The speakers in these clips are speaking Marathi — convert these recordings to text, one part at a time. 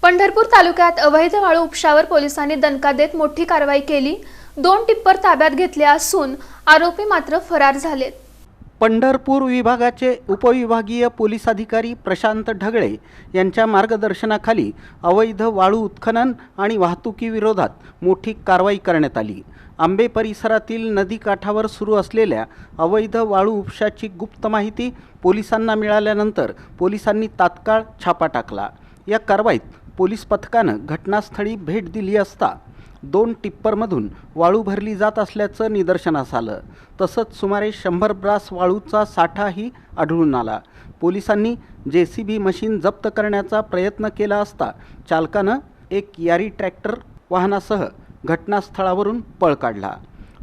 पंढरपूर तालुक्यात अवैध वाळू उपशावर पोलिसांनी दणका देत मोठी कारवाई केली। 2 टिप्पर ताब्यात घेतले असून आरोपी मात्र फरार झालेत। पंढरपूर विभागाचे उपविभागीय पोलीस अधिकारी प्रशांत ढगळे यांच्या मार्गदर्शनाखाली अवैध वाळू उत्खनन आणि वाहतुकीविरोधात मोठी कारवाई करण्यात आली। आंबे परिसरातील नदीकाठावर सुरू असलेल्या अवैध वाळू उपशाची गुप्त माहिती पोलिसांना मिळाल्यानंतर पोलिसांनी तात्काळ छापा टाकला। या कारवाईत पोलीस पथकानं घटनास्थळी भेट दिली असता 2 टिप्परमधून वाळू भरली जात असल्याचं निदर्शनास आलं। तसंच सुमारे 100 ब्रास वाळूचा साठाही आढळून आला। पोलिसांनी JCB मशीन जप्त करण्याचा प्रयत्न केला असता चालकानं एक यारी ट्रॅक्टर वाहनासह घटनास्थळावरून पळ काढला।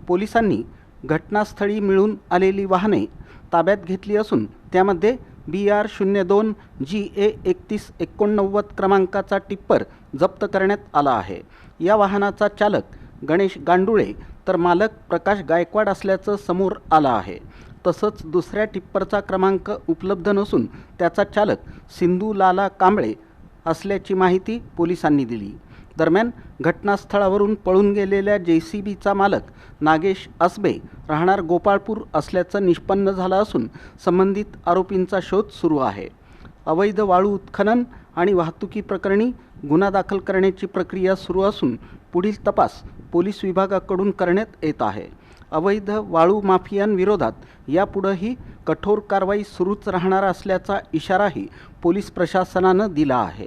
पोलिसांनी घटनास्थळी मिळून आलेली वाहने ताब्यात घेतली असून त्यामध्ये BR 02 GA 3189 क्रमांकाचा टिप्पर जप्त करण्यात आला आहे। या वाहनाचा चालक गणेश गांडुळे तर मालक प्रकाश गायकवाड असल्याचं समोर आलं आहे। तसंच दुसऱ्या टिप्परचा क्रमांक उपलब्ध नसून त्याचा चालक सिंधू लाला कांबळे असल्याची माहिती पोलिसांनी दिली। दरम्यान घटनास्थळावरून पळून गेलेल्या JCBचा मालक नागेश असबे राहणार गोपाळपूर असल्याचं निष्पन्न झालं असून संबंधित आरोपींचा शोध सुरू आहे। अवैध वाळू उत्खनन आणि वाहतुकी प्रकरणी गुन्हा दाखल करण्याची प्रक्रिया सुरू असून पुढील तपास पोलीस विभागाकडून करण्यात येत आहे। अवैध वाळू माफियांविरोधात यापुढेही कठोर कारवाई सुरूच राहणार असल्याचा इशाराही पोलीस प्रशासनानं दिला आहे।